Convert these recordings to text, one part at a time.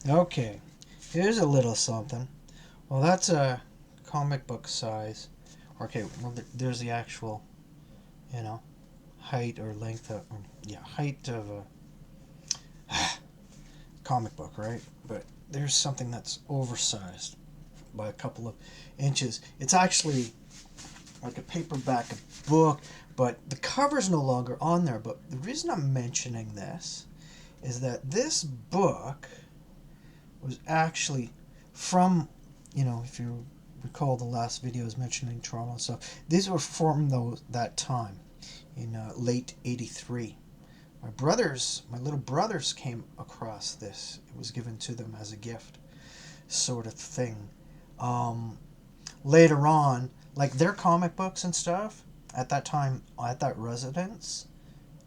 Okay, here's a little something. Well, that's a comic book size. Okay, well, there's the actual, you know, height or length of, yeah, height of a comic book, right? But there's something that's oversized by a couple of inches. It's actually like a paperback book, but the cover's no longer on there. But the reason I'm mentioning this is that this book was actually from, if you recall the last videos mentioning Toronto, so these were from that time in late '83. My little brothers came across this. It was given to them as a gift, sort of thing. Um, Later on, like their comic books and stuff, at that time, at that residence,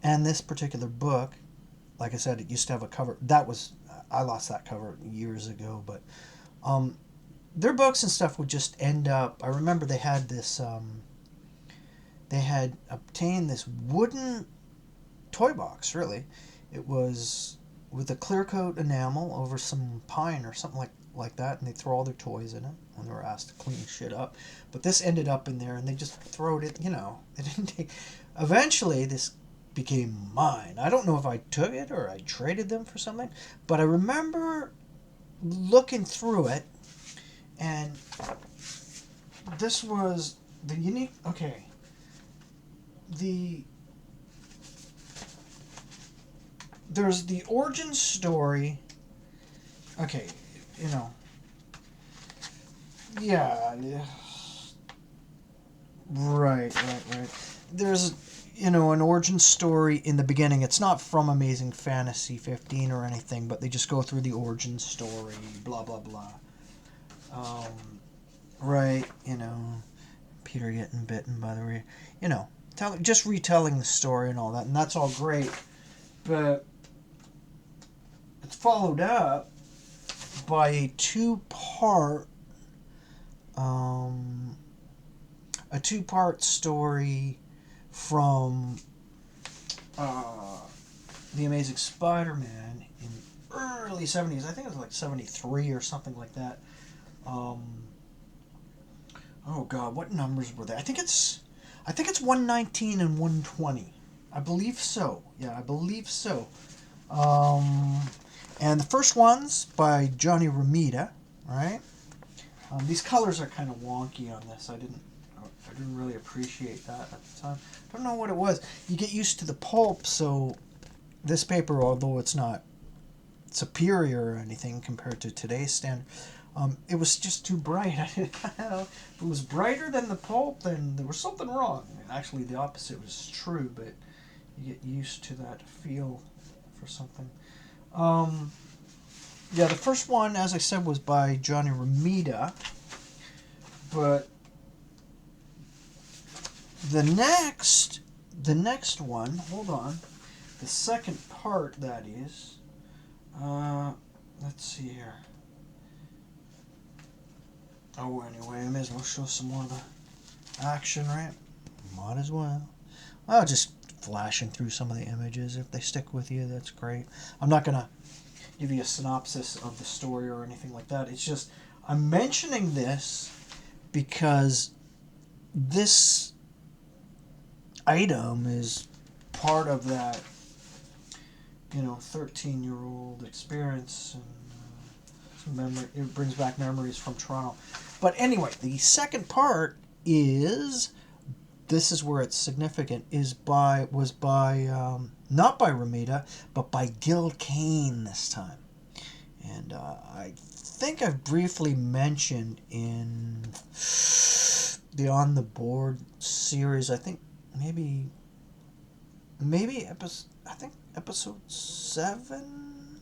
and this particular book, like I said, it used to have a cover. I lost that cover years ago, but um, their books and stuff would just end up. I remember they had obtained this wooden toy box, really. It was with a clear coat enamel over some pine or something like that, and they throw all their toys in it when they were asked to clean shit up. But this ended up in there, and they just throw it. They didn't take. Eventually, this became mine. I don't know if I took it or I traded them for something, but I remember looking through it, and this was the unique. Okay, the there's the origin story. Okay, you know, yeah, yeah. Right. There's, an origin story in the beginning. It's not from Amazing Fantasy 15 or anything, but they just go through the origin story, blah, blah, blah. Right, Peter getting bitten by the just retelling the story and all that, and that's all great. But it's followed up by um, a two-part story from uh, the Amazing Spider-Man in early '70s. I think it was like '73 or something like that. Um, oh God, what numbers were they? I think it's 119 and 120. I believe so. Yeah, I believe so. Um, and the first one's by Johnny Romita, right? These colors are kind of wonky on this. I didn't really appreciate that at the time. I don't know what it was. You get used to the pulp, so this paper, although it's not superior or anything compared to today's standard, it was just too bright. If it was brighter than the pulp, then there was something wrong. Actually, the opposite was true, but you get used to that feel for something. Um, yeah, the first one, as I said, was by Johnny Romita, but the next one, hold on, the second part, that is, uh, let's see here. Oh, anyway, I may as well show some more of the action, right? Might as well. I'll just flashing through some of the images. If they stick with you, that's great. I'm not going to give you a synopsis of the story or anything like that. It's just, I'm mentioning this because this item is part of that, 13-year-old experience, and it brings back memories from Toronto. But anyway, the second part is, this is where it's significant, was by not by Ramita, but by Gil Kane this time. And I think I've briefly mentioned in the On the Board series, I think maybe episode 7.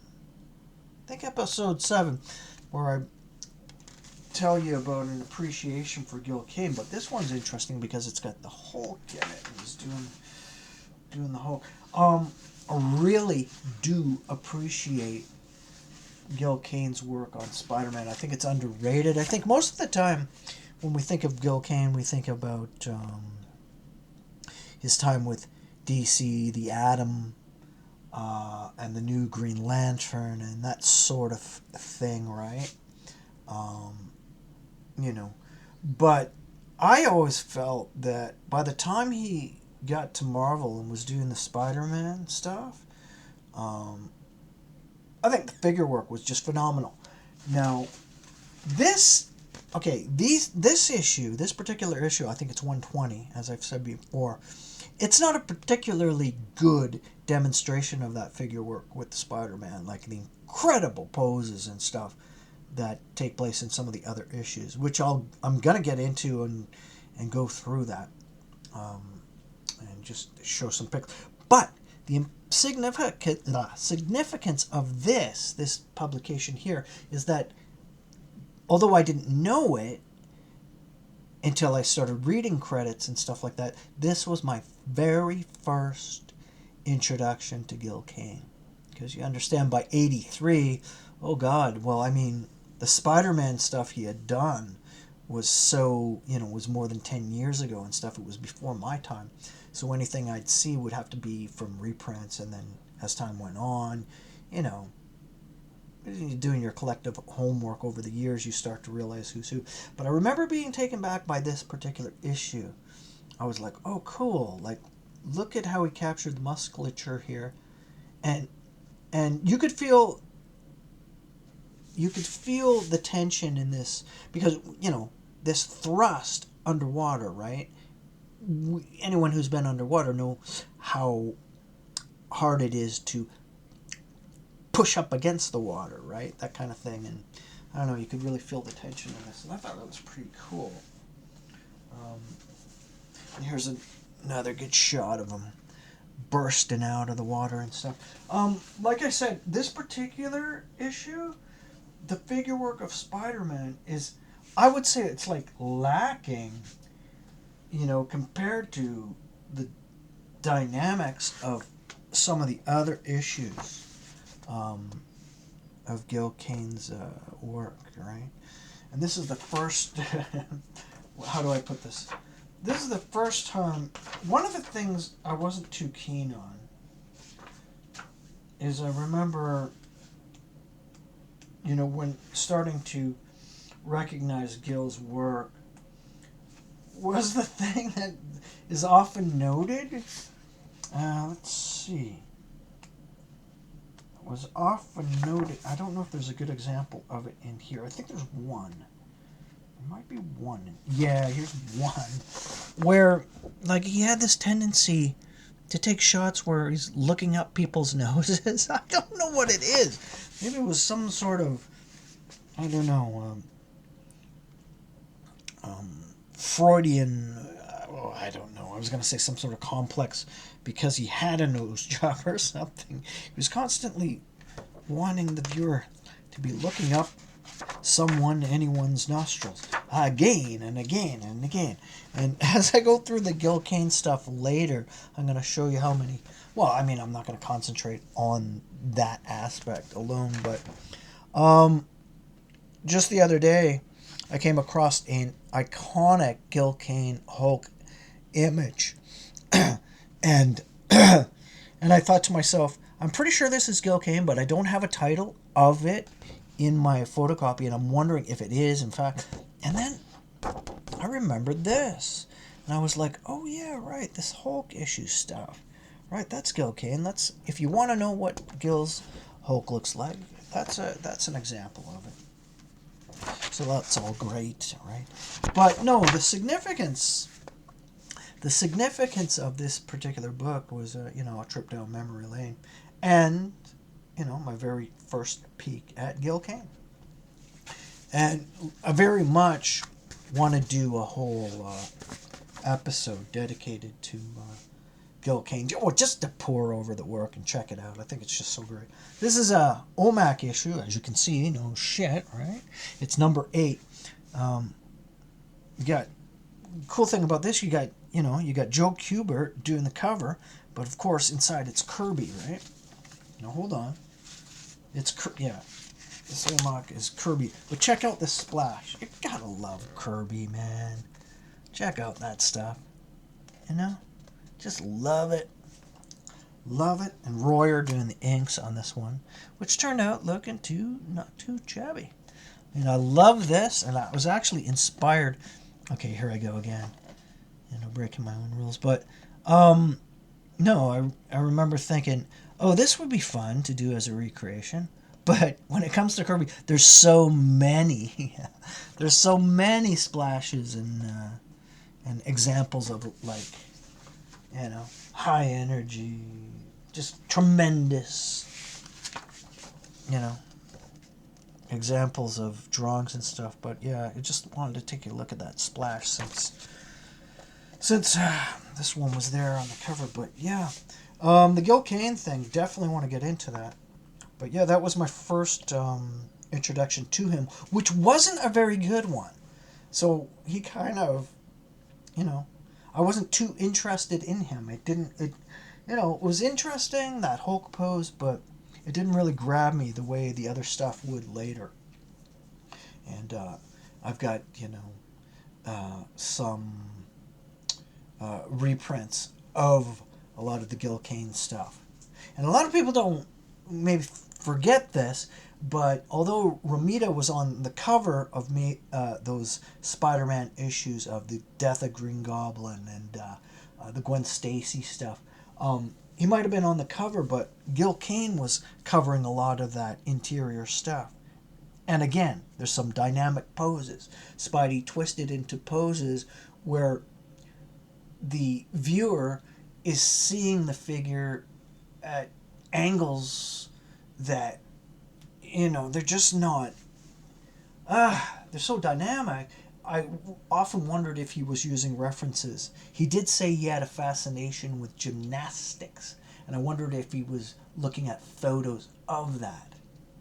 I think episode 7, where I tell you about an appreciation for Gil Kane. But this one's interesting because it's got the Hulk in it, and he's doing the Hulk. I really do appreciate Gil Kane's work on Spider-Man. I think it's underrated. I think most of the time when we think of Gil Kane, we think about his time with DC, the Atom, and the new Green Lantern and that sort of thing, right? You know, but I always felt that by the time he got to Marvel and was doing the Spider-Man stuff, I think the figure work was just phenomenal. Now, this, okay, this issue, this particular issue, I think it's 120, as I've said before. It's not a particularly good demonstration of that figure work with the Spider-Man, like the incredible poses and stuff that take place in some of the other issues, which I'm gonna get into and go through that, and just show some pics. But the significance of this publication here is that although I didn't know it until I started reading credits and stuff like that, this was my very first introduction to Gil Kane. Because you understand, by 83, oh God, well, I mean, the Spider-Man stuff he had done was so, was more than 10 years ago and stuff. It was before my time. So anything I'd see would have to be from reprints, and then as time went on, doing your collective homework over the years, you start to realize who's who. But I remember being taken back by this particular issue. I was like, oh, cool. Like, look at how he captured the musculature here. And you could feel the tension in this, because, this thrust underwater, right? Anyone who's been underwater knows how hard it is to push up against the water, right? That kind of thing. And I don't know, you could really feel the tension in this. And I thought that was pretty cool. And here's another good shot of him bursting out of the water and stuff. Like I said, this particular issue, the figure work of Spider-Man is, I would say it's like lacking, compared to the dynamics of some of the other issues of Gil Kane's work, right? And this is the first, how do I put this? This is the first time, one of the things I wasn't too keen on is I remember, when starting to recognize Gil's work, was the thing that is often noted, let's see, was often noted, I don't know if there's a good example of it in here. I think there's one. There might be one. Yeah, here's one. Where, like, he had this tendency to take shots where he's looking up people's noses. I don't know what it is. Maybe it was some sort of, I don't know, Freudian, I don't know. I was going to say some sort of complex because he had a nose job or something. He was constantly wanting the viewer to be looking up anyone's nostrils again and again and again. And as I go through the Gil Kane stuff later, I'm going to show you how many. Well, I mean, I'm not going to concentrate on that aspect alone, but just the other day, I came across an iconic Gil Kane Hulk image, and I thought to myself, I'm pretty sure this is Gil Kane, but I don't have a title of it in my photocopy, and I'm wondering if it is, in fact. And then I remembered this, and I was like, oh yeah, right, this Hulk issue stuff, right? That's Gil Kane. That's, if you want to know what Gil's Hulk looks like, that's an example of it. So that's all great, right? But no, the significance of this particular book was, a trip down memory lane, and my very first peek at Gil Kane. And I very much want to do a whole episode dedicated to Gil Kane, or just to pour over the work and check it out. I think it's just so great. This is a OMAC issue, as you can see. No shit, right? It's number 8. You got, cool thing about this, you got Joe Kubert doing the cover, but of course inside it's Kirby, right? Now hold on. It's this OMAC is Kirby. But check out this splash. You gotta love Kirby, man. Check out that stuff. Just love it. Love it. And Royer doing the inks on this one, which turned out looking not too shabby. And I love this, and I was actually inspired. Okay, here I go again. Breaking my own rules. But, no, I remember thinking, oh, this would be fun to do as a recreation. But when it comes to Kirby, there's so many. There's so many splashes and examples of, like, high energy, just tremendous, examples of drawings and stuff. But yeah, I just wanted to take a look at that splash since this one was there on the cover. But yeah, the Gil Kane thing, definitely want to get into that. But yeah, that was my first introduction to him, which wasn't a very good one. So he kind of, I wasn't too interested in him. It was interesting, that Hulk pose, but it didn't really grab me the way the other stuff would later. And I've got, some reprints of a lot of the Gil Kane stuff. And a lot of people don't maybe forget this, but although Romita was on the cover of those Spider-Man issues of the Death of Green Goblin and the Gwen Stacy stuff, he might have been on the cover, but Gil Kane was covering a lot of that interior stuff. And again, there's some dynamic poses. Spidey twisted into poses where the viewer is seeing the figure at angles that, they're just not, they're so dynamic. I often wondered if he was using references. He did say he had a fascination with gymnastics, and I wondered if he was looking at photos of that,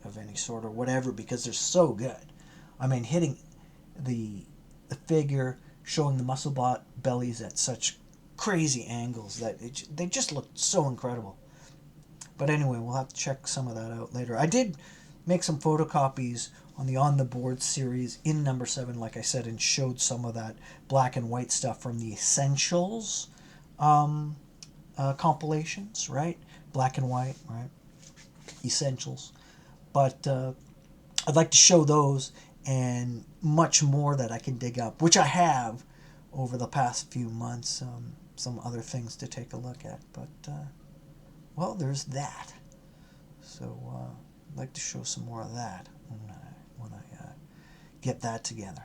of any sort or whatever, because they're so good. I mean, hitting the figure, showing the muscle bellies at such crazy angles that they just look so incredible. But anyway, we'll have to check some of that out later. I did make some photocopies on the On the Board series in number 7, like I said, and showed some of that black and white stuff from the Essentials compilations, right? Black and white, right? Essentials. But I'd like to show those and much more that I can dig up, which I have over the past few months. Some other things to take a look at. But, well, there's that. So I'd like to show some more of that when I get that together.